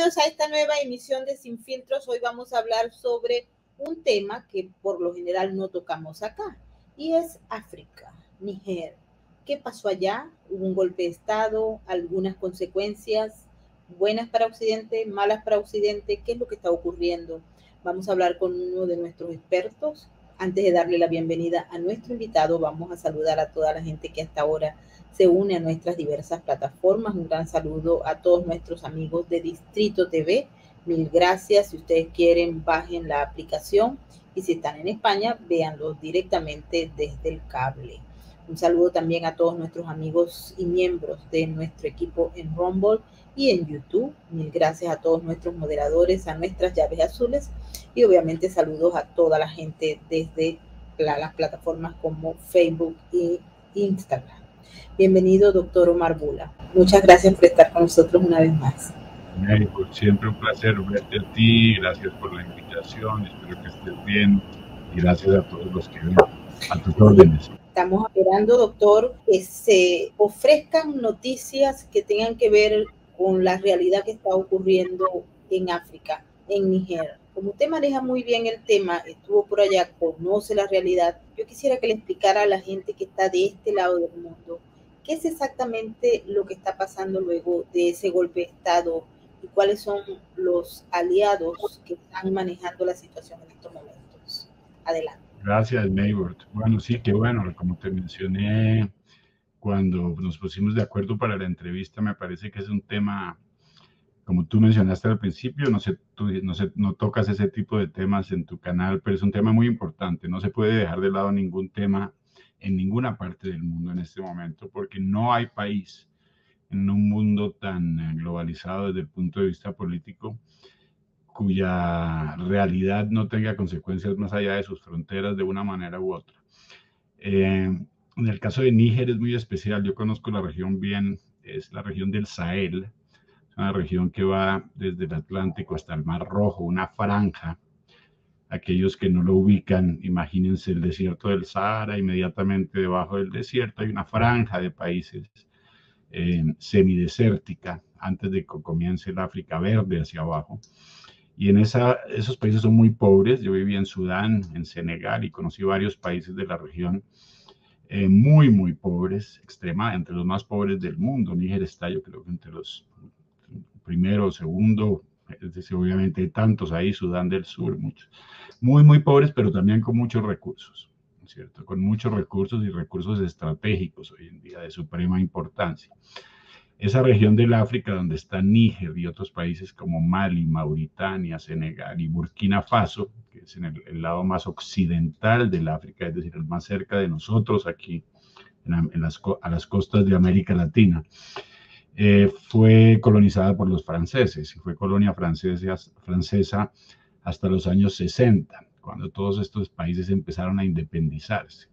Bienvenidos a esta nueva emisión de Sin Filtros. Hoy vamos a hablar sobre un tema que por lo general no tocamos acá, y es África, Níger. ¿Qué pasó allá? ¿Hubo un golpe de Estado? ¿Algunas consecuencias buenas para Occidente, malas para Occidente? ¿Qué es lo que está ocurriendo? Vamos a hablar con uno de nuestros expertos. Antes de darle la bienvenida a nuestro invitado, vamos a saludar a toda la gente que hasta ahora se une a nuestras diversas plataformas. Un gran saludo a todos nuestros amigos de Distrito TV. Mil gracias. Si ustedes quieren, bajen la aplicación, y si están en España, véanlo directamente desde el cable. Un saludo también a todos nuestros amigos y miembros de nuestro equipo en Rumble y en YouTube. Mil gracias a todos nuestros moderadores, a nuestras llaves azules, y obviamente saludos a toda la gente desde las plataformas como Facebook y Instagram. Bienvenido, doctor Omar Bula. Muchas gracias por estar con nosotros una vez más. Pues siempre un placer verte a ti, gracias por la invitación, espero que estés bien y gracias a todos los que ven, a tus órdenes. Estamos esperando, doctor, que se ofrezcan noticias que tengan que ver con la realidad que está ocurriendo en África, en Níger. Como usted maneja muy bien el tema, estuvo por allá, conoce la realidad, yo quisiera que le explicara a la gente que está de este lado del mundo qué es exactamente lo que está pasando luego de ese golpe de Estado y cuáles son los aliados que están manejando la situación en estos momentos. Adelante. Gracias, Neighbor. Bueno, sí, qué bueno, como te mencioné cuando nos pusimos de acuerdo para la entrevista, me parece que es un tema, como tú mencionaste al principio, no tocas ese tipo de temas en tu canal, pero es un tema muy importante. No se puede dejar de lado ningún tema en ninguna parte del mundo en este momento, porque no hay país en un mundo tan globalizado desde el punto de vista político cuya realidad no tenga consecuencias más allá de sus fronteras de una manera u otra. En el caso de Níger es muy especial. Yo conozco la región bien, es la región del Sahel, una región que va desde el Atlántico hasta el Mar Rojo, una franja. Aquellos que no lo ubican, imagínense el desierto del Sahara, inmediatamente debajo del desierto hay una franja de países semidesértica, antes de que comience el África verde hacia abajo. Y en esos países son muy pobres. Yo viví en Sudán, en Senegal, y conocí varios países de la región muy, muy pobres, entre los más pobres del mundo. Níger está, yo creo que entre los primero o segundo, es decir, obviamente hay tantos ahí, Sudán del Sur, muchos, muy, muy pobres, pero también con muchos recursos, ¿no es cierto? Con muchos recursos y recursos estratégicos hoy en día de suprema importancia. Esa región del África donde está Níger y otros países como Mali, Mauritania, Senegal y Burkina Faso, que es en el lado más occidental del África, es decir, el más cerca de nosotros aquí a las costas de América Latina, fue colonizada por los franceses y fue colonia francesa hasta los años 60, cuando todos estos países empezaron a independizarse.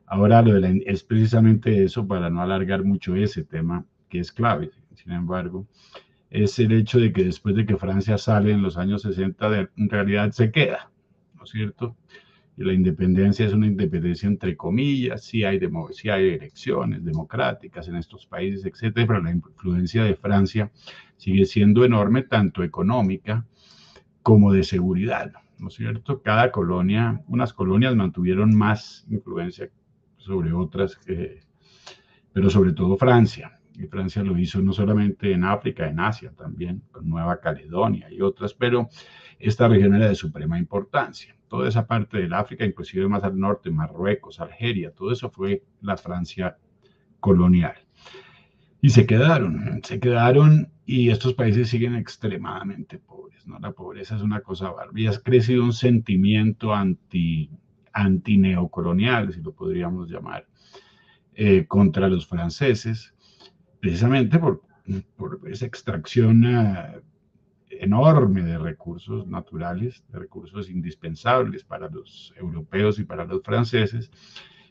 Ahora es precisamente eso, para no alargar mucho ese tema, que es clave, sin embargo, es el hecho de que después de que Francia sale en los años 60, en realidad se queda, ¿no es cierto? Y la independencia es una independencia entre comillas, sí hay elecciones democráticas en estos países, etcétera, pero la influencia de Francia sigue siendo enorme, tanto económica como de seguridad, ¿no es cierto? Unas colonias mantuvieron más influencia sobre otras, pero sobre todo Francia. Y Francia lo hizo no solamente en África, en Asia también, con Nueva Caledonia y otras, pero esta región era de suprema importancia. Toda esa parte del África, inclusive más al norte, Marruecos, Algeria, todo eso fue la Francia colonial. Y se quedaron, y estos países siguen extremadamente pobres, ¿no? La pobreza es una cosa bárbara. Y ha crecido un sentimiento antineocolonial, si lo podríamos llamar, contra los franceses, precisamente por esa extracción enorme de recursos naturales, de recursos indispensables para los europeos y para los franceses,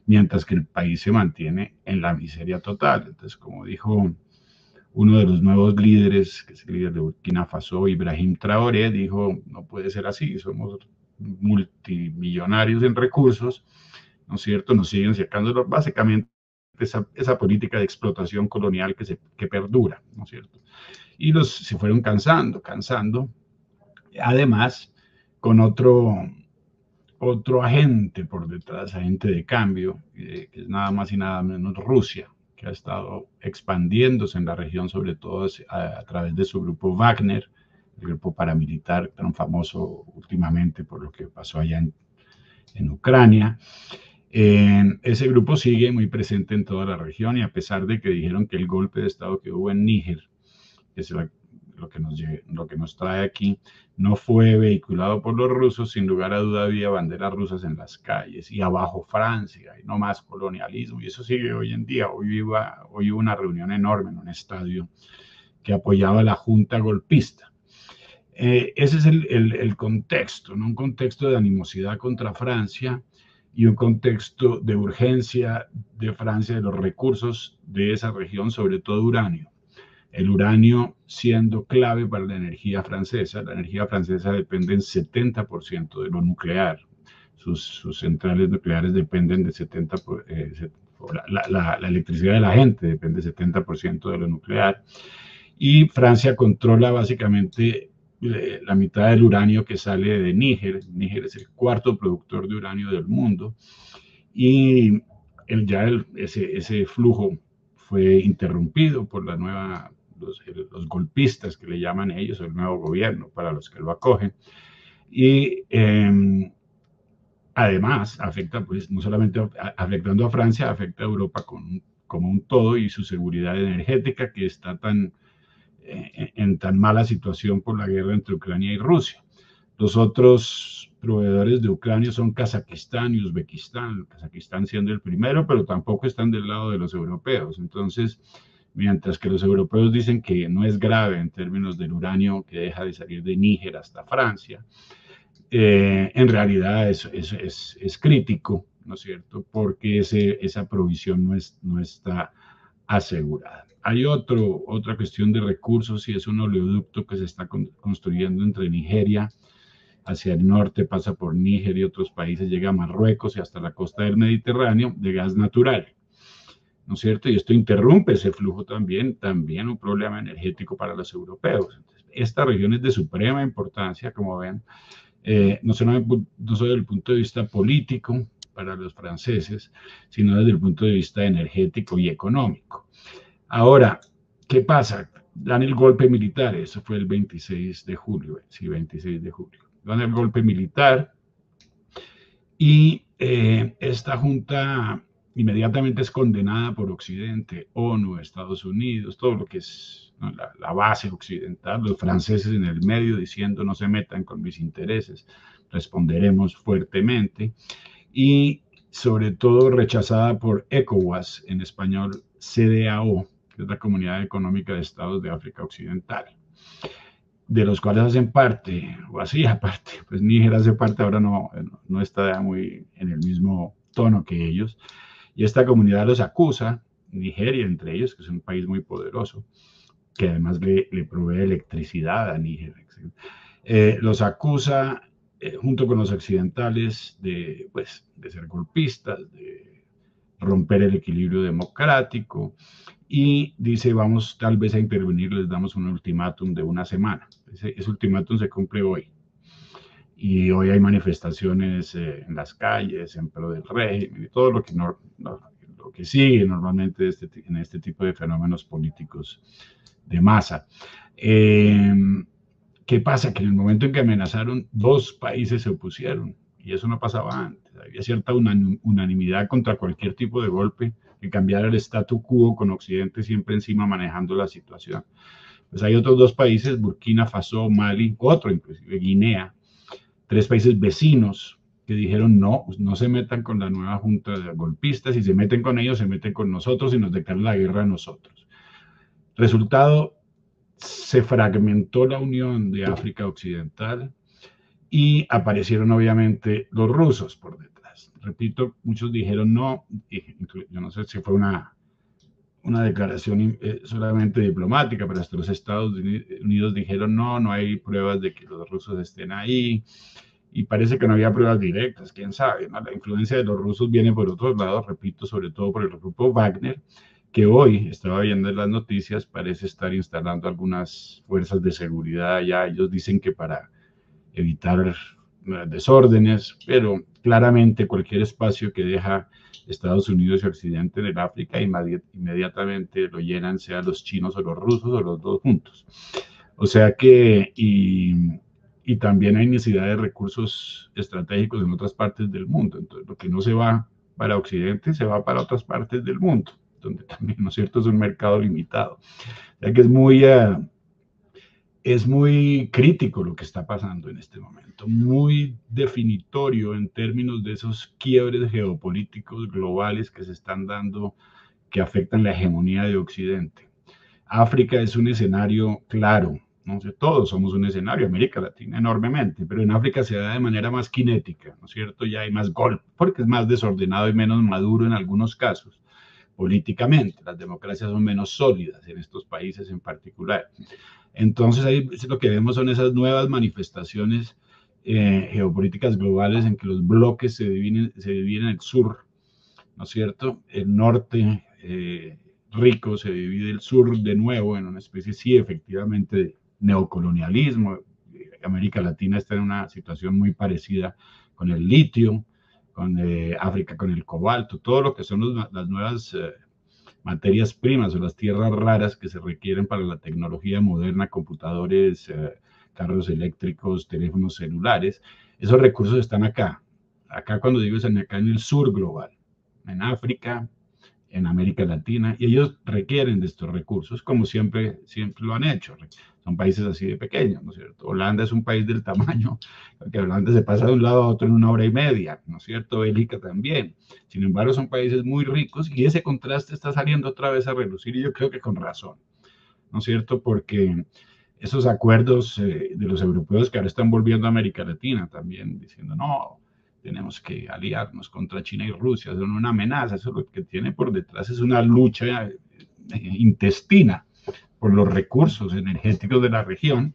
mientras que el país se mantiene en la miseria total. Entonces, como dijo uno de los nuevos líderes, que es el líder de Burkina Faso, Ibrahim Traoré, dijo, no puede ser así, somos multimillonarios en recursos, ¿no es cierto? Nos siguen sacando básicamente esa política de explotación colonial que perdura, ¿no es cierto? Y se fueron cansando. Además, con otro agente por detrás, agente de cambio, que es nada más y nada menos Rusia, que ha estado expandiéndose en la región, sobre todo a través de su grupo Wagner, el grupo paramilitar tan famoso últimamente por lo que pasó allá en Ucrania. Ese grupo sigue muy presente en toda la región, y a pesar de que dijeron que el golpe de Estado que hubo en Níger, que es lo que nos trae aquí, no fue vehiculado por los rusos, sin lugar a duda había banderas rusas en las calles, y abajo Francia, y no más colonialismo, y eso sigue hoy en día. Hoy hubo una reunión enorme en un estadio que apoyaba a la junta golpista. Ese es el contexto, ¿no? Un contexto de animosidad contra Francia y un contexto de urgencia de Francia de los recursos de esa región, sobre todo uranio. El uranio siendo clave para la energía francesa. La energía francesa depende en 70% de lo nuclear. Sus centrales nucleares dependen de 70%, la electricidad de la gente depende del 70% de lo nuclear. Y Francia controla básicamente la mitad del uranio que sale de Níger. Níger es el cuarto productor de uranio del mundo. Y ese flujo fue interrumpido por los golpistas, que le llaman ellos, el nuevo gobierno, para los que lo acogen. Y además afecta, pues, no solamente afectando a Francia, afecta a Europa como un todo, y su seguridad energética, que está en tan mala situación por la guerra entre Ucrania y Rusia. Los otros proveedores de Ucrania son Kazajistán y Uzbekistán, Kazajistán siendo el primero, pero tampoco están del lado de los europeos. Entonces, mientras que los europeos dicen que no es grave en términos del uranio que deja de salir de Níger hasta Francia, en realidad es crítico, ¿no es cierto? Porque esa provisión no está asegurada. Hay otra cuestión de recursos, y es un oleoducto que se está construyendo entre Nigeria hacia el norte, pasa por Níger y otros países, llega a Marruecos y hasta la costa del Mediterráneo, de gas natural, ¿no es cierto? Y esto interrumpe ese flujo también un problema energético para los europeos. Entonces, esta región es de suprema importancia, como ven, no solo desde el punto de vista político para los franceses, sino desde el punto de vista energético y económico. Ahora, ¿qué pasa? Dan el golpe militar, eso fue el 26 de julio, sí, 26 de julio. Dan el golpe militar y esta junta inmediatamente es condenada por Occidente, ONU, Estados Unidos, todo lo que es, ¿no?, la base occidental, los franceses en el medio diciendo no se metan con mis intereses, responderemos fuertemente, y sobre todo rechazada por ECOWAS, en español CEDEAO, que es la Comunidad Económica de Estados de África Occidental, de los cuales hacen parte, o hacía parte, pues Níger hace parte, ahora no está muy en el mismo tono que ellos, y esta comunidad los acusa, Nigeria entre ellos, que es un país muy poderoso, que además le provee electricidad a Níger, los acusa junto con los occidentales de ser golpistas, de romper el equilibrio democrático, y dice, vamos tal vez a intervenir, les damos un ultimátum de una semana. Ese ultimátum se cumple hoy. Y hoy hay manifestaciones en las calles, en pro del régimen, y todo lo que sigue normalmente en este tipo de fenómenos políticos de masa. ¿Qué pasa? Que en el momento en que amenazaron, 2 países se opusieron, y eso no pasaba antes. Había cierta unanimidad contra cualquier tipo de golpe que cambiara el statu quo, con Occidente siempre encima manejando la situación. Pues hay otros 2 países, Burkina Faso, Mali, otro inclusive, Guinea, 3 países vecinos que dijeron no se metan con la nueva junta de golpistas, si se meten con ellos, se meten con nosotros y nos declaran la guerra a nosotros. Resultado, se fragmentó la Unión de África Occidental y aparecieron obviamente los rusos por detrás. Repito, muchos dijeron no, yo no sé si fue una declaración solamente diplomática, pero hasta los Estados Unidos dijeron no hay pruebas de que los rusos estén ahí. y parece que no había pruebas directas, quién sabe, ¿no? La influencia de los rusos viene por otros lados, repito, sobre todo por el grupo Wagner, que hoy, estaba viendo en las noticias, parece estar instalando algunas fuerzas de seguridad allá. Ellos dicen que para evitar desórdenes, pero claramente cualquier espacio que deja Estados Unidos y Occidente en el África inmediatamente lo llenan, sea los chinos o los rusos o los dos juntos. O sea que, y también hay necesidad de recursos estratégicos en otras partes del mundo. Entonces, lo que no se va para Occidente se va para otras partes del mundo, donde también, ¿no es cierto?, es un mercado limitado. O sea que es muy crítico lo que está pasando en este momento, muy definitorio en términos de esos quiebres geopolíticos globales que se están dando, que afectan la hegemonía de Occidente. África es un escenario claro, ¿no? Todos somos un escenario, América Latina enormemente, pero en África se da de manera más cinética, ¿no es cierto? Ya hay más golpe, porque es más desordenado y menos maduro en algunos casos, políticamente. Las democracias son menos sólidas en estos países en particular. Entonces, ahí lo que vemos son esas nuevas manifestaciones geopolíticas globales en que los bloques se dividen en el sur, ¿no es cierto? El norte rico se divide el sur de nuevo en una especie, sí, efectivamente, de neocolonialismo. América Latina está en una situación muy parecida con el litio, con África con el cobalto, todo lo que son las nuevas materias primas o las tierras raras que se requieren para la tecnología moderna, computadores, carros eléctricos, teléfonos celulares. Esos recursos están acá. Acá, cuando digo, están acá en el sur global, en África, en América Latina, y ellos requieren de estos recursos, como siempre lo han hecho. Son países así de pequeños, ¿no es cierto? Holanda es un país del tamaño, que Holanda se pasa de un lado a otro en 1 hora y media, ¿no es cierto? Bélgica también. Sin embargo, son países muy ricos y ese contraste está saliendo otra vez a relucir, y yo creo que con razón, ¿no es cierto? Porque esos acuerdos de los europeos que ahora están volviendo a América Latina también, diciendo, no, tenemos que aliarnos contra China y Rusia, son una amenaza. Eso lo que tiene por detrás es una lucha intestina por los recursos energéticos de la región,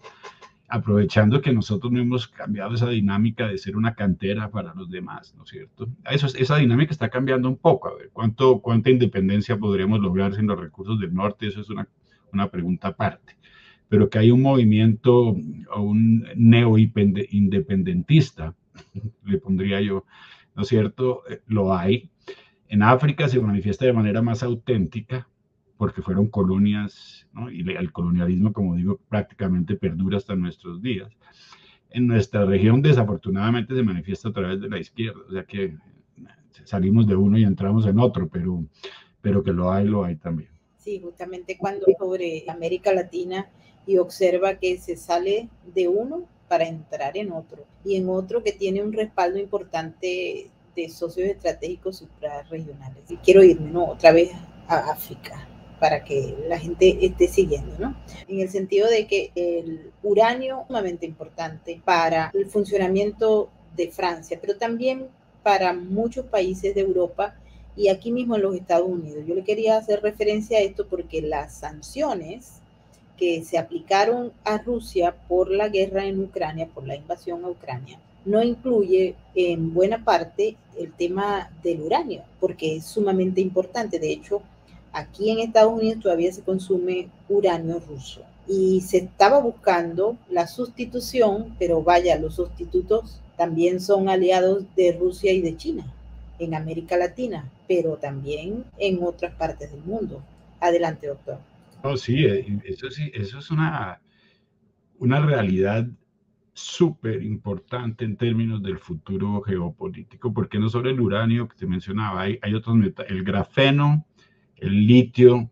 aprovechando que nosotros no hemos cambiado esa dinámica de ser una cantera para los demás, ¿no es cierto? Esa dinámica está cambiando un poco. A ver, ¿cuánta independencia podríamos lograr sin los recursos del norte? Eso es una pregunta aparte. Pero que hay un movimiento o un neo-independentista, le pondría yo, ¿no es cierto? Lo hay. En África se manifiesta de manera más auténtica, porque fueron colonias, ¿no? Y el colonialismo, como digo, prácticamente perdura hasta nuestros días. En nuestra región, desafortunadamente, se manifiesta a través de la izquierda, o sea que salimos de uno y entramos en otro, pero que lo hay también. Sí, justamente cuando sobre América Latina y observa que se sale de uno para entrar en otro, y en otro que tiene un respaldo importante de socios estratégicos suprarregionales. Y quiero irme, ¿no?, otra vez a África, para que la gente esté siguiendo, ¿no? En el sentido de que el uranio es sumamente importante para el funcionamiento de Francia, pero también para muchos países de Europa y aquí mismo en los Estados Unidos. Yo le quería hacer referencia a esto porque las sanciones que se aplicaron a Rusia por la guerra en Ucrania, por la invasión a Ucrania, no incluye en buena parte el tema del uranio, porque es sumamente importante. De hecho, aquí en Estados Unidos todavía se consume uranio ruso y se estaba buscando la sustitución, pero vaya, los sustitutos también son aliados de Rusia y de China en América Latina, pero también en otras partes del mundo. Adelante, doctor. Oh, sí, eso es una realidad súper importante en términos del futuro geopolítico, porque no solo el uranio que te mencionaba, hay otros metales, el grafeno, el litio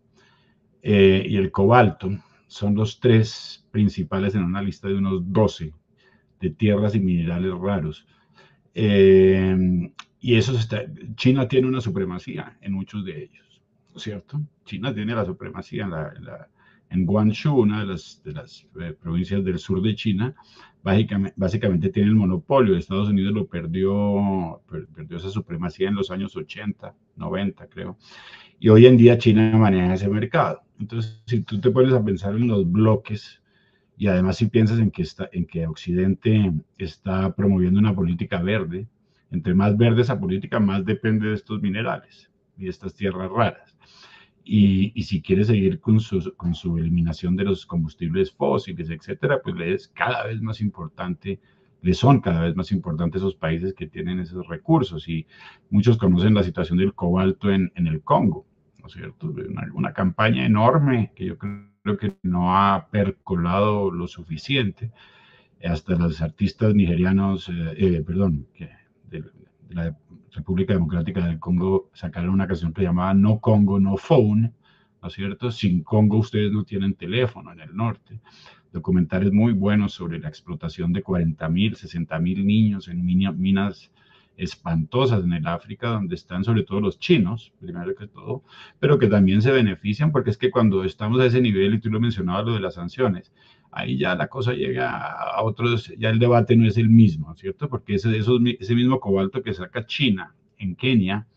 y el cobalto, son los 3 principales en una lista de unos 12 de tierras y minerales raros. Y China tiene una supremacía en muchos de ellos, ¿no es cierto? China tiene la supremacía en Guangzhou, una de las provincias del sur de China. Básicamente tiene el monopolio. Estados Unidos lo perdió esa supremacía en los años 80, 90, creo. Y hoy en día China maneja ese mercado. Entonces, si tú te pones a pensar en los bloques Y además si piensas en que Occidente está promoviendo una política verde, entre más verde esa política, más depende de estos minerales y de estas tierras raras. Y si quiere seguir con su eliminación de los combustibles fósiles, etcétera, pues le es cada vez más importante, le son cada vez más importantes esos países que tienen esos recursos. Y muchos conocen la situación del cobalto en el Congo, ¿no es cierto? Una campaña enorme que yo creo que no ha percolado lo suficiente. Hasta los artistas nigerianos, perdón, de la República Democrática del Congo sacaron una canción que llamaba No Congo, No Phone, ¿no es cierto? Sin Congo ustedes no tienen teléfono en el norte. Documentales muy buenos sobre la explotación de 40.000, 60.000 niños en minas espantosas en el África, donde están sobre todo los chinos, primero que todo, pero que también se benefician, porque es que cuando estamos a ese nivel, y tú lo mencionabas, lo de las sanciones, ahí ya la cosa llega a otros, ya el debate no es el mismo, ¿cierto? Porque ese mismo cobalto que saca China en Kenia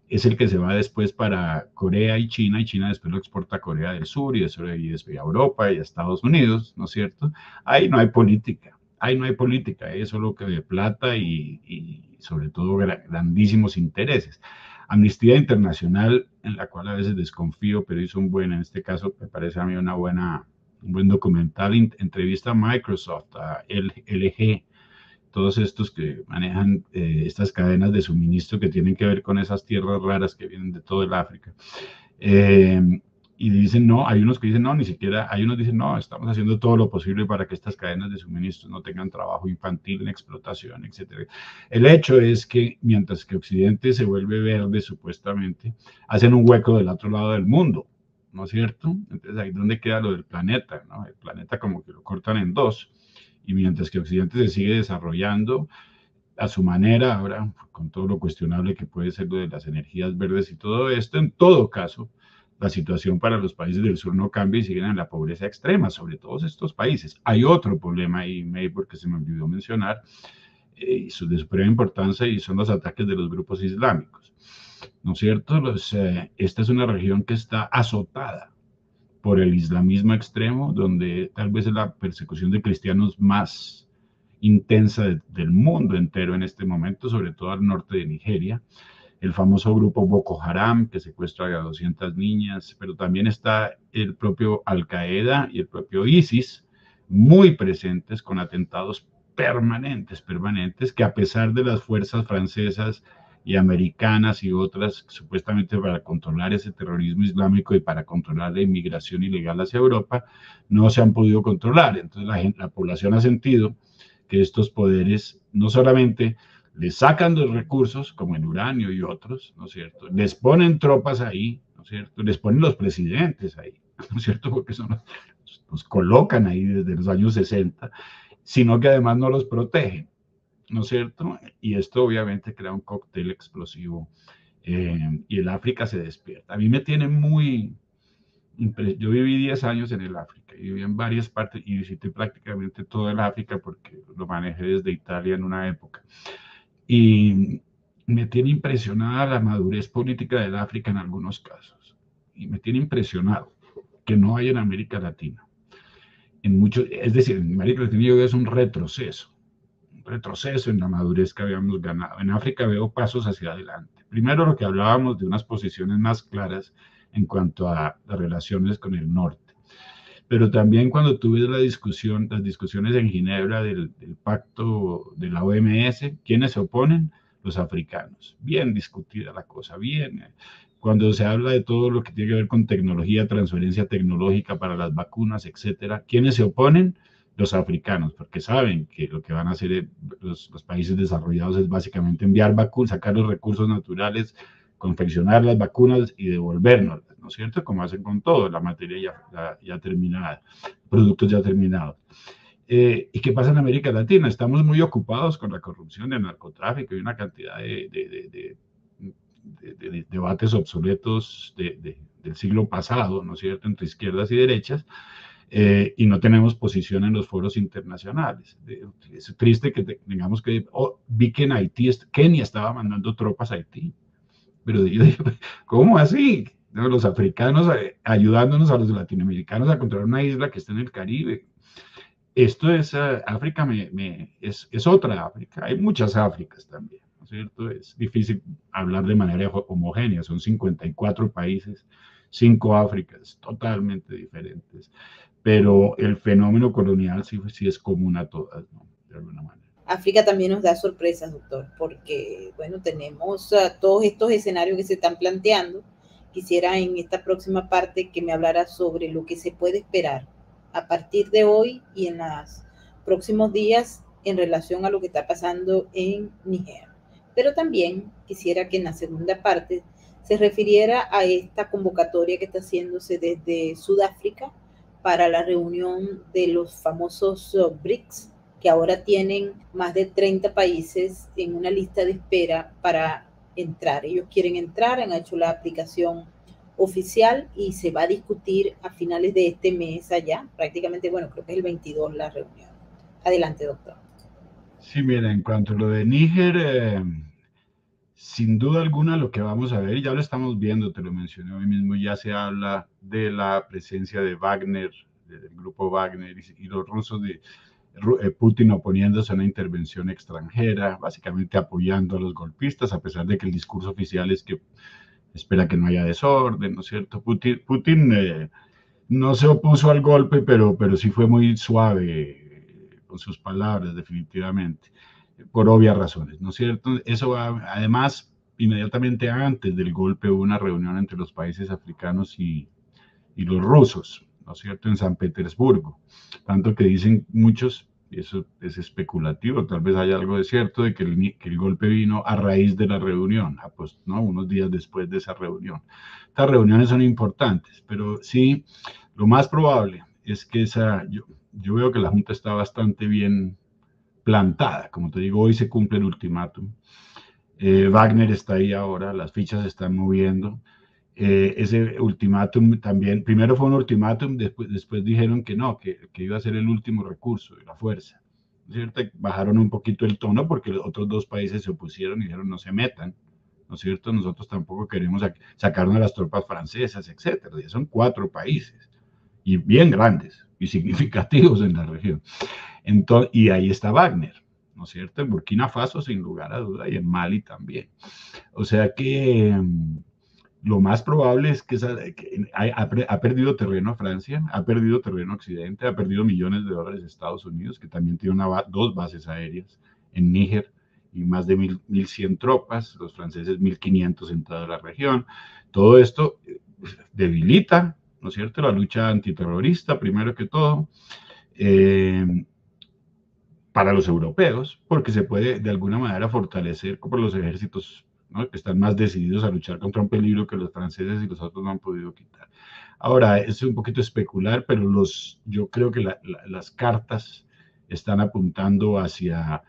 es el que se va después para Corea y China después lo exporta a Corea del Sur y después a Europa y a Estados Unidos, ¿no es cierto? Ahí no hay política, ahí no hay política, es solo que de plata y sobre todo grandísimos intereses. Amnistía Internacional, en la cual a veces desconfío, pero hizo en este caso me parece a mí un buen documental, entrevista a Microsoft, a LG, todos estos que manejan estas cadenas de suministro que tienen que ver con esas tierras raras que vienen de todo el África. Y dicen no, hay unos que dicen no, ni siquiera, hay unos que dicen no, estamos haciendo todo lo posible para que estas cadenas de suministro no tengan trabajo infantil en explotación, etc. El hecho es que mientras que Occidente se vuelve verde supuestamente, hacen un hueco del otro lado del mundo, ¿no es cierto? Entonces ahí es donde queda lo del planeta, ¿no? El planeta como que lo cortan en dos, y mientras que Occidente se sigue desarrollando a su manera, ahora con todo lo cuestionable que puede ser lo de las energías verdes y todo esto, en todo caso, la situación para los países del sur no cambia y siguen en la pobreza extrema, sobre todos estos países. Hay otro problema ahí, porque se me olvidó mencionar, de suprema importancia, y son los ataques de los grupos islámicos, ¿no es cierto? Esta es una región que está azotada por el islamismo extremo, donde tal vez es la persecución de cristianos más intensa del mundo entero en este momento, sobre todo al norte de Nigeria. El famoso grupo Boko Haram, que secuestra a 200 niñas, pero también está el propio Al Qaeda y el propio ISIS, muy presentes con atentados permanentes, que a pesar de las fuerzas francesas y americanas y otras, supuestamente para controlar ese terrorismo islámico y para controlar la inmigración ilegal hacia Europa, no se han podido controlar. Entonces la población ha sentido que estos poderes no solamente les sacan los recursos, como el uranio y otros, ¿no es cierto? Les ponen tropas ahí, ¿no es cierto? Les ponen los presidentes ahí, ¿no es cierto? Porque los colocan ahí desde los años 60, sino que además no los protegen, ¿no es cierto? Y esto obviamente crea un cóctel explosivo y el África se despierta. A mí me tiene muy... Yo viví 10 años en el África, y viví en varias partes y visité prácticamente todo el África porque lo manejé desde Italia en una época. Y me tiene impresionada la madurez política del África en algunos casos. Y me tiene impresionado que no hay en América Latina. Es decir, en América Latina yo veo es un retroceso en la madurez que habíamos ganado. En África veo pasos hacia adelante. Primero lo que hablábamos de unas posiciones más claras en cuanto a las relaciones con el norte. Pero también cuando tú ves las discusiones en Ginebra del pacto de la OMS, ¿quiénes se oponen? Los africanos. Bien discutida la cosa, bien. Cuando se habla de todo lo que tiene que ver con tecnología, transferencia tecnológica para las vacunas, etcétera, ¿quiénes se oponen? Los africanos, porque saben que lo que van a hacer los países desarrollados es básicamente enviar vacunas, sacar los recursos naturales, confeccionar las vacunas y devolvernos, ¿no es cierto? Como hacen con todo, la materia ya terminada, productos ya terminados. ¿Y qué pasa en América Latina? Estamos muy ocupados con la corrupción, el narcotráfico y una cantidad de debates obsoletos del siglo pasado, ¿no es cierto?, entre izquierdas y derechas, y no tenemos posición en los foros internacionales. Es triste que tengamos que... vi que en Haití, Kenia estaba mandando tropas a Haití, pero yo digo, ¿cómo así? Los africanos ayudándonos a los latinoamericanos a controlar una isla que está en el Caribe. esto es África, es otra África, hay muchas Áfricas también, ¿no es cierto? Es difícil hablar de manera homogénea, son 54 países, 5 Áfricas totalmente diferentes, pero el fenómeno colonial sí es común a todas, ¿no? De alguna manera. África también nos da sorpresas, doctor, porque, bueno, tenemos todos estos escenarios que se están planteando. Quisiera en esta próxima parte que me hablara sobre lo que se puede esperar a partir de hoy y en los próximos días en relación a lo que está pasando en Níger. Pero también quisiera que en la segunda parte se refiriera a esta convocatoria que está haciéndose desde Sudáfrica para la reunión de los famosos BRICS, que ahora tienen más de 30 países en una lista de espera para entrar. Ellos quieren entrar, han hecho la aplicación oficial y se va a discutir a finales de este mes allá, prácticamente, bueno, creo que es el 22 la reunión. Adelante, doctor. Sí, mira, en cuanto a lo de Níger, sin duda alguna lo que vamos a ver, y ya lo estamos viendo, te lo mencioné hoy mismo, ya se habla de la presencia de Wagner, del grupo Wagner y los rusos de Putin oponiéndose a una intervención extranjera, básicamente apoyando a los golpistas, a pesar de que el discurso oficial es que espera que no haya desorden, ¿no es cierto? Putin no se opuso al golpe, pero sí fue muy suave con sus palabras, definitivamente, por obvias razones, ¿no es cierto? Eso además, inmediatamente antes del golpe hubo una reunión entre los países africanos y los rusos, ¿no es cierto?, en San Petersburgo. Tanto que dicen muchos, y eso es especulativo, tal vez haya algo de cierto, de que el golpe vino a raíz de la reunión, pues, ¿no?, unos días después de esa reunión. Estas reuniones son importantes, pero sí, lo más probable es que yo veo que la Junta está bastante bien plantada. Como te digo, hoy se cumple el ultimátum. Wagner está ahí ahora, las fichas se están moviendo. Ese ultimátum también, primero fue un ultimátum, después dijeron que no, que iba a ser el último recurso de la fuerza. ¿Cierto? Bajaron un poquito el tono porque los otros dos países se opusieron y dijeron no se metan, ¿no es cierto? Nosotros tampoco queremos sacarnos a las tropas francesas, etcétera. Ya son 4 países y bien grandes y significativos en la región. Entonces, y ahí está Wagner, ¿no es cierto? En Burkina Faso, sin lugar a duda, y en Mali también. O sea que lo más probable es que ha perdido terreno Francia, ha perdido terreno Occidente, ha perdido millones de dólares Estados Unidos, que también tiene 2 bases aéreas en Níger y más de 1.100 tropas, los franceses 1.500 en toda la región. Todo esto debilita, ¿no es cierto?, la lucha antiterrorista, primero que todo, para los europeos, porque se puede de alguna manera fortalecer como los ejércitos, ¿no?, que están más decididos a luchar contra un peligro que los franceses y los otros no han podido quitar. Ahora, es un poquito especular, pero yo creo que las cartas están apuntando hacia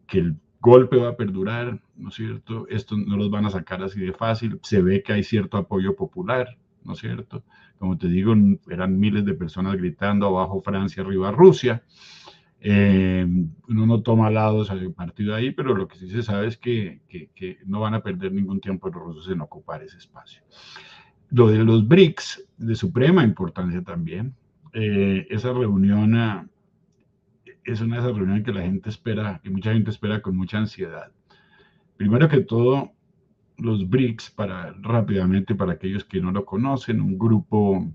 que el golpe va a perdurar, ¿no es cierto? Esto no los van a sacar así de fácil. Se ve que hay cierto apoyo popular, ¿no es cierto? Como te digo, eran miles de personas gritando abajo Francia, arriba Rusia. Uno no toma lados al partido ahí, pero lo que sí se sabe es que no van a perder ningún tiempo los rusos en ocupar ese espacio. Lo de los BRICS, de suprema importancia también. Esa reunión es una de esas reuniones que la gente espera, que mucha gente espera con mucha ansiedad. Primero que todo, los BRICS, rápidamente, para aquellos que no lo conocen, un grupo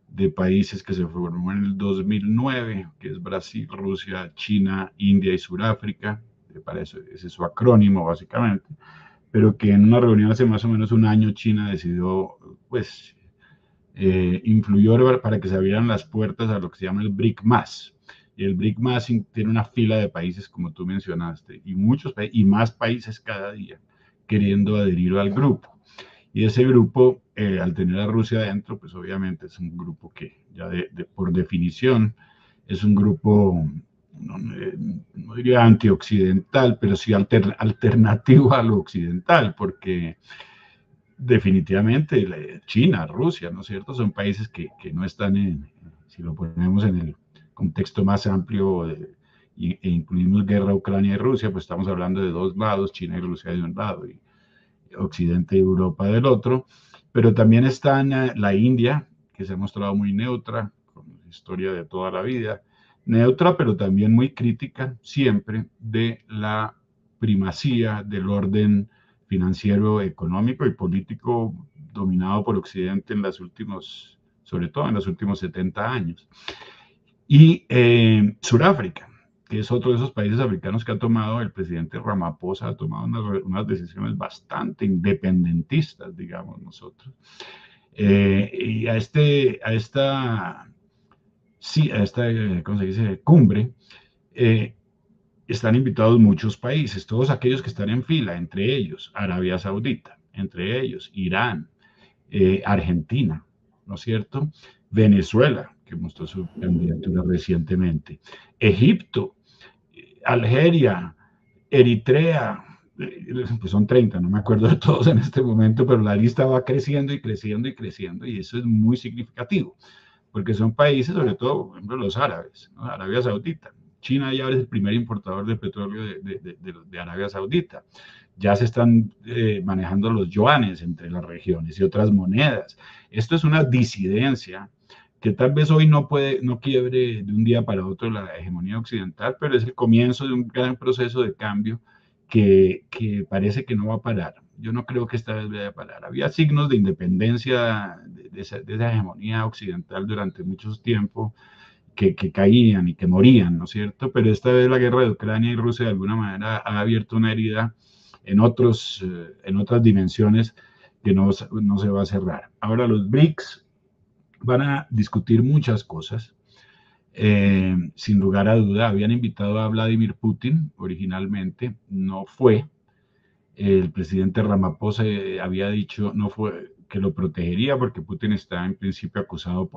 de países que se formó en el 2009, que es Brasil, Rusia, China, India y Sudáfrica, ese es su acrónimo básicamente, pero que en una reunión hace más o menos un año China decidió, pues, influyó para que se abrieran las puertas a lo que se llama el BRIC+. Y el BRIC+ tiene una fila de países, como tú mencionaste, y y más países cada día queriendo adherir al grupo. Y ese grupo, al tener a Rusia adentro, pues obviamente es un grupo que ya por definición es un grupo, no diría antioccidental, pero sí alternativo a lo occidental, porque definitivamente China, Rusia, ¿no es cierto?, son países que no están si lo ponemos en el contexto más amplio e incluimos guerra Ucrania y Rusia, pues estamos hablando de 2 lados, China y Rusia de un lado, y Occidente y Europa del otro, pero también está la India, que se ha mostrado muy neutra, con historia de toda la vida, neutra, pero también muy crítica siempre de la primacía del orden financiero, económico y político dominado por Occidente en los últimos, sobre todo en los últimos 70 años. Y Sudáfrica, que es otro de esos países africanos que ha tomado, el presidente Ramaphosa ha tomado unas decisiones bastante independentistas, digamos nosotros. Y sí, a esta, ¿cómo se dice?, cumbre, están invitados muchos países, todos aquellos que están en fila, entre ellos Arabia Saudita, entre ellos Irán, Argentina, ¿no es cierto? Venezuela, que mostró su candidatura recientemente, Egipto, Algeria, Eritrea, pues son 30, no me acuerdo de todos en este momento, pero la lista va creciendo y creciendo y creciendo, y eso es muy significativo, porque son países, sobre todo, por ejemplo, los árabes, ¿no? Arabia Saudita. China ya es el primer importador de petróleo de Arabia Saudita. Ya se están manejando los yuanes entre las regiones y otras monedas. Esto es una disidencia que tal vez hoy no quiebre de un día para otro la hegemonía occidental, pero es el comienzo de un gran proceso de cambio que parece que no va a parar. Yo no creo que esta vez vaya a parar. Había signos de independencia de esa hegemonía occidental durante mucho tiempo que caían y que morían, ¿no es cierto? Pero esta vez la guerra de Ucrania y Rusia de alguna manera ha abierto una herida en otras dimensiones que no se va a cerrar. Ahora los BRICS van a discutir muchas cosas. Sin lugar a duda, habían invitado a Vladimir Putin originalmente, no fue. El presidente Ramaphosa había dicho no fue, que lo protegería porque Putin está en principio acusado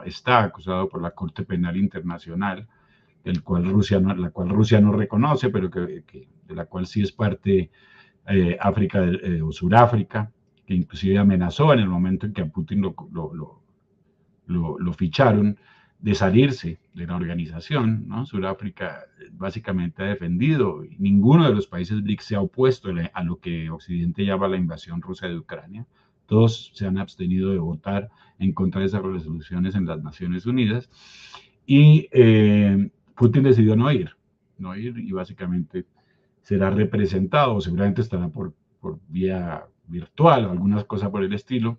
está acusado por la Corte Penal Internacional, la cual Rusia no reconoce, pero de la cual sí es parte África o Suráfrica, que inclusive amenazó en el momento en que a Putin lo ficharon de salirse de la organización, ¿no? Sudáfrica básicamente ha defendido, y ninguno de los países BRICS se ha opuesto a lo que Occidente llama la invasión rusa de Ucrania. Todos se han abstenido de votar en contra de esas resoluciones en las Naciones Unidas. Y Putin decidió no ir y básicamente será representado, seguramente estará por vía virtual o algunas cosas por el estilo.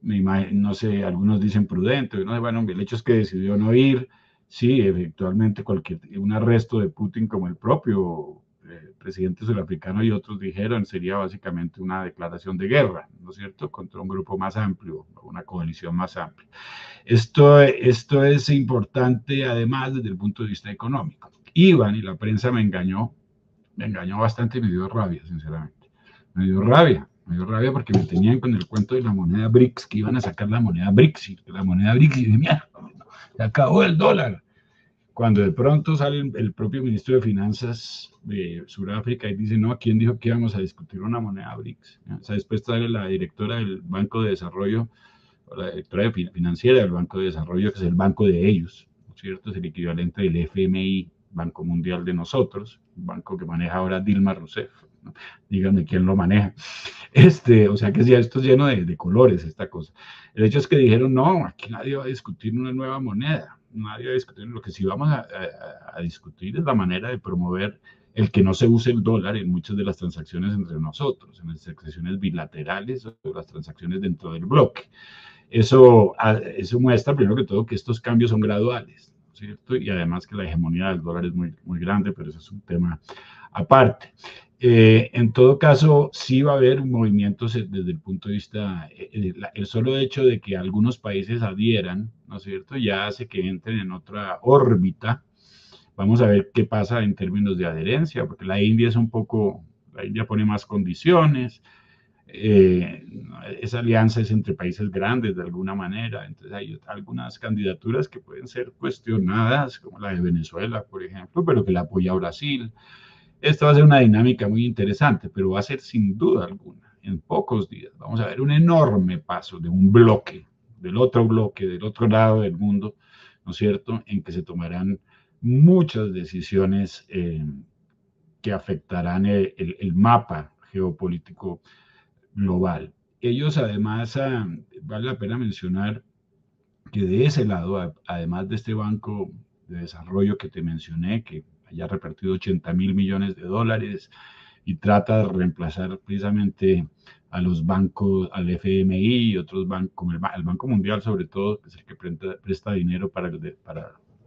No sé, algunos dicen prudente, ¿no? Bueno, el hecho es que decidió no ir. Sí, eventualmente un arresto de Putin, como el propio presidente surafricano y otros dijeron, sería básicamente una declaración de guerra, ¿no es cierto?, contra un grupo más amplio, una coalición más amplia. Esto es importante además desde el punto de vista económico. Iván y la prensa me engañó bastante y me dio rabia, sinceramente. Me dio rabia porque me tenían con el cuento de la moneda BRICS, que iban a sacar la moneda BRICS, y de mierda, se acabó el dólar. Cuando de pronto sale el propio ministro de Finanzas de Sudáfrica y dice, no, ¿quién dijo que íbamos a discutir una moneda BRICS? O sea, después sale la directora del Banco de Desarrollo, o la directora financiera del Banco de Desarrollo, que es el banco de ellos, ¿no es cierto? Es el equivalente del FMI, Banco Mundial de nosotros, un banco que maneja ahora Dilma Rousseff, ¿no? Díganme quién lo maneja. O sea que ya esto es lleno de colores, esta cosa. El hecho es que dijeron, no, aquí nadie va a discutir una nueva moneda, nadie va a discutir, lo que sí vamos a discutir es la manera de promover el que no se use el dólar en muchas de las transacciones entre nosotros, en las transacciones bilaterales o las transacciones dentro del bloque. Eso muestra, primero que todo, que estos cambios son graduales, ¿cierto? Y además que la hegemonía del dólar es muy, muy grande, pero eso es un tema aparte. En todo caso, sí va a haber movimientos desde el punto de vista, el solo hecho de que algunos países adhieran, ¿no es cierto?, ya hace que entren en otra órbita. Vamos a ver qué pasa en términos de adherencia, porque la India pone más condiciones. Esa alianza es entre países grandes de alguna manera, entonces hay algunas candidaturas que pueden ser cuestionadas, como la de Venezuela, por ejemplo, pero que la apoya Brasil. Esta va a ser una dinámica muy interesante, pero va a ser sin duda alguna, en pocos días, vamos a ver un enorme paso de un bloque, del otro lado del mundo, ¿no es cierto?, en que se tomarán muchas decisiones que afectarán el mapa geopolítico global. Ellos además, vale la pena mencionar que de ese lado, además de este banco desarrollo que te mencioné, que haya repartido 80.000 millones de dólares y trata de reemplazar precisamente a los bancos, al FMI y otros bancos, como el Banco Mundial sobre todo, que es el que presta dinero para el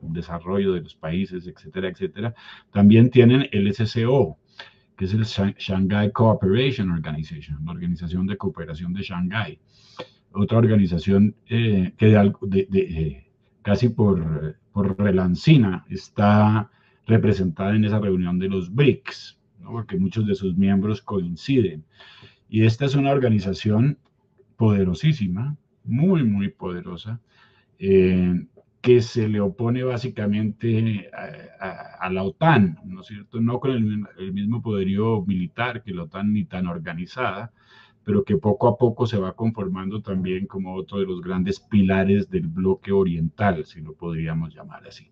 desarrollo de los países, etcétera, etcétera. También tienen el SCO, que es el Shanghai Cooperation Organization, la Organización de Cooperación de Shanghái. Otra organización que casi por relancina está representada en esa reunión de los BRICS, ¿no? Porque muchos de sus miembros coinciden. Y esta es una organización poderosísima, muy, muy poderosa, que se le opone básicamente a la OTAN, ¿no es cierto? No con el mismo poderío militar que la OTAN, ni tan organizada, pero que poco a poco se va conformando también como otro de los grandes pilares del bloque oriental, si lo podríamos llamar así.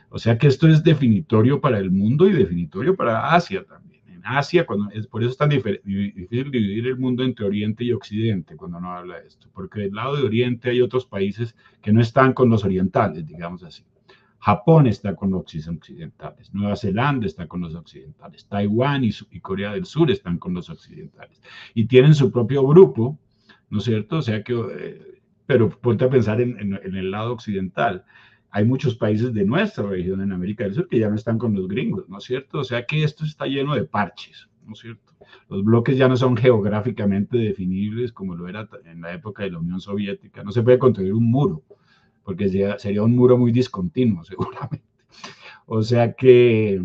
O sea que esto es definitorio para el mundo y definitorio para Asia también. En Asia, por eso es tan difícil dividir el mundo entre Oriente y Occidente cuando uno habla de esto, porque del lado de Oriente hay otros países que no están con los orientales, digamos así. Japón está con los occidentales, Nueva Zelanda está con los occidentales, Taiwán y Corea del Sur están con los occidentales. Y tienen su propio grupo, ¿no es cierto? O sea que, pero ponte a pensar en el lado occidental. Hay muchos países de nuestra región en América del Sur que ya no están con los gringos, ¿no es cierto? O sea que esto está lleno de parches, ¿no es cierto? Los bloques ya no son geográficamente definibles como lo era en la época de la Unión Soviética. No se puede construir un muro, porque sería un muro muy discontinuo, seguramente. O sea que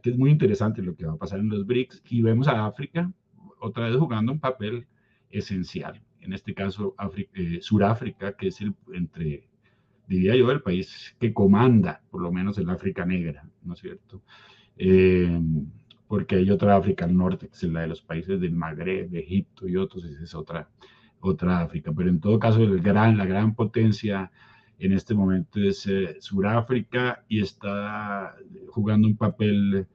es muy interesante lo que va a pasar en los BRICS, y vemos a África otra vez jugando un papel esencial. En este caso, Suráfrica, que es diría yo, el país que comanda, por lo menos el África negra, ¿no es cierto? Porque hay otra África al norte, que es la de los países del Magreb, de Egipto y otros, esa es otra África. Pero en todo caso, la gran potencia en este momento es Suráfrica, y está jugando un papel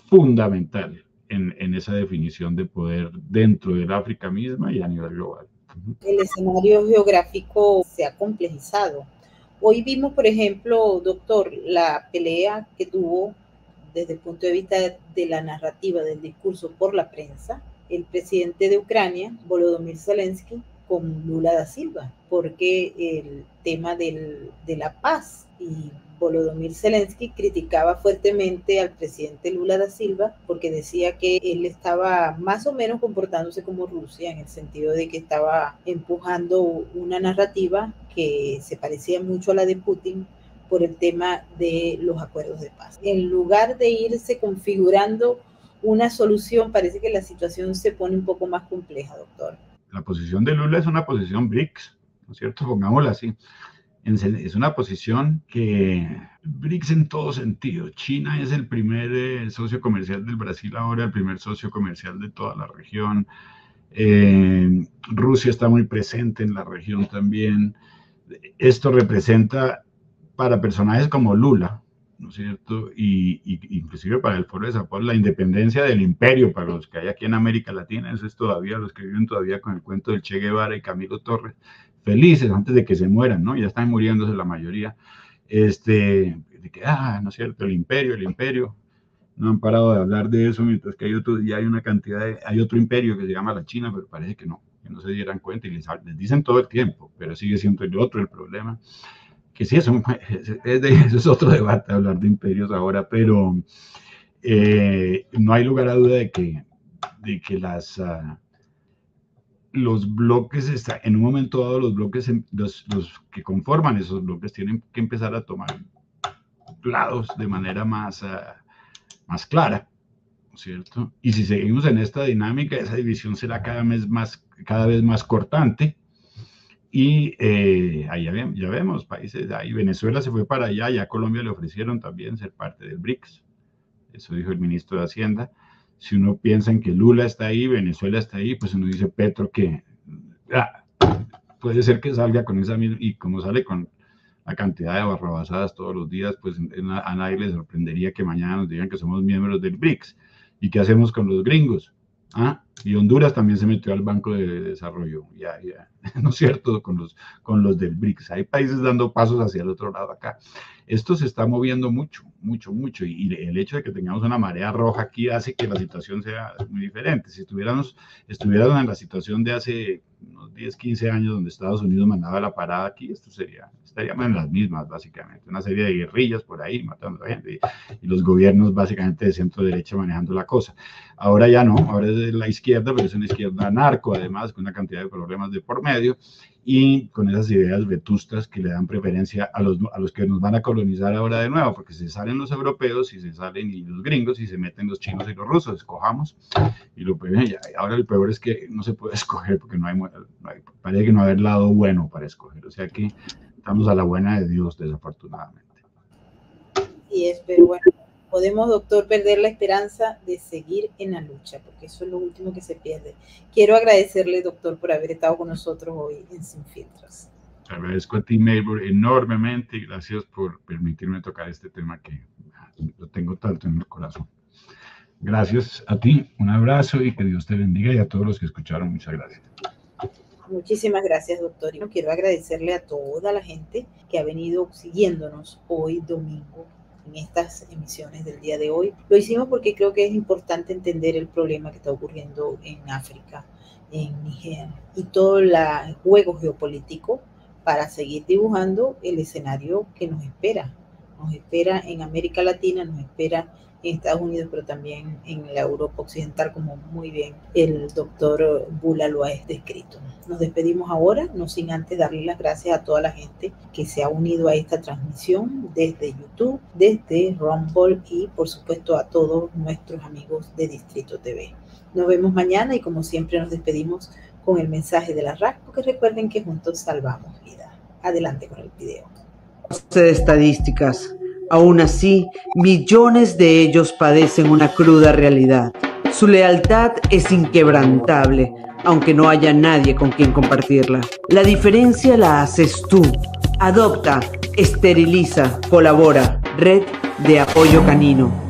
fundamental en esa definición de poder dentro del África misma y a nivel global. El escenario geográfico se ha complejizado. Hoy vimos, por ejemplo, doctor, la pelea que tuvo desde el punto de vista de la narrativa, del discurso por la prensa, el presidente de Ucrania, Volodymyr Zelensky, con Lula da Silva, porque el tema de la paz, y Volodymyr Zelensky criticaba fuertemente al presidente Lula da Silva porque decía que él estaba más o menos comportándose como Rusia, en el sentido de que estaba empujando una narrativa que se parecía mucho a la de Putin por el tema de los acuerdos de paz. En lugar de irse configurando una solución, parece que la situación se pone un poco más compleja, doctor. La posición de Lula es una posición BRICS, ¿no es cierto? Pongámosla así. Es una posición que BRICS en todo sentido. China es el primer socio comercial del Brasil ahora, el primer socio comercial de toda la región. Rusia está muy presente en la región también. Esto representa para personajes como Lula, ¿no es cierto? Y inclusive para el Foro de Sao Paulo, la independencia del imperio para los que hay aquí en América Latina. Eso es todavía, los que viven todavía con el cuento del Che Guevara y Camilo Torres, felices antes de que se mueran, ¿no? Ya están muriéndose la mayoría. De que, ¿no es cierto? El imperio. No han parado de hablar de eso, mientras que hay otro imperio que se llama la China, pero parece que no se dieran cuenta, y les dicen todo el tiempo, pero sigue siendo el otro el problema. Que sí, eso es otro debate, hablar de imperios ahora, pero no hay lugar a duda de que los bloques, en un momento dado, los bloques, los que conforman esos bloques tienen que empezar a tomar lados de manera más clara, ¿no es cierto? Y si seguimos en esta dinámica, esa división será cada vez más cortante. Y ahí ya vemos países, ahí Venezuela se fue para allá, ya a Colombia le ofrecieron también ser parte del BRICS, eso dijo el ministro de Hacienda. Si uno piensa en que Lula está ahí, Venezuela está ahí, pues uno dice, Petro, que puede ser que salga con esa misma, y como sale con la cantidad de barrabasadas todos los días, pues a nadie le sorprendería que mañana nos digan que somos miembros del BRICS. ¿Y qué hacemos con los gringos? Y Honduras también se metió al Banco de Desarrollo, ya, ¿no es cierto? Con los del BRICS. Hay países dando pasos hacia el otro lado acá. Esto se está moviendo mucho, mucho, mucho. Y el hecho de que tengamos una marea roja aquí hace que la situación sea muy diferente. Si estuviéramos en la situación de hace unos 10, 15 años, donde Estados Unidos mandaba la parada aquí, estaríamos en las mismas, básicamente. Una serie de guerrillas por ahí, matando a la gente, y los gobiernos, básicamente, de centro-derecha manejando la cosa. Ahora ya no, ahora es de la izquierda, pero es una izquierda narco, además, con una cantidad de problemas de por medio, y con esas ideas vetustas que le dan preferencia a los que nos van a colonizar ahora de nuevo, porque se salen los europeos y se salen y los gringos y se meten los chinos y los rusos, escojamos. Y ahora el peor es que no se puede escoger porque parece que no hay lado bueno para escoger, o sea que estamos a la buena de Dios, desafortunadamente. Y es, pero bueno, podemos, doctor, perder la esperanza de seguir en la lucha, porque eso es lo último que se pierde. Quiero agradecerle, doctor, por haber estado con nosotros hoy en Sin Filtros. Te agradezco a ti, Maybor, enormemente, y gracias por permitirme tocar este tema que lo tengo tanto en el corazón. Gracias a ti, un abrazo y que Dios te bendiga, y a todos los que escucharon, muchas gracias. Muchísimas gracias, doctor. Y quiero agradecerle a toda la gente que ha venido siguiéndonos hoy domingo en estas emisiones del día de hoy. Lo hicimos porque creo que es importante entender el problema que está ocurriendo en África, en Níger, y todo el juego geopolítico para seguir dibujando el escenario que nos espera. Nos espera en América Latina, nos espera en Estados Unidos, pero también en la Europa occidental, como muy bien el doctor Bula lo ha descrito. Nos despedimos ahora, no sin antes darle las gracias a toda la gente que se ha unido a esta transmisión desde YouTube, desde Rumble y por supuesto a todos nuestros amigos de Distrito TV. Nos vemos mañana y como siempre nos despedimos con el mensaje de la RAC, porque recuerden que juntos salvamos vida. Adelante con el video. De estadísticas. Aún así, millones de ellos padecen una cruda realidad. Su lealtad es inquebrantable, aunque no haya nadie con quien compartirla. La diferencia la haces tú. Adopta, esteriliza, colabora. Red de Apoyo Canino.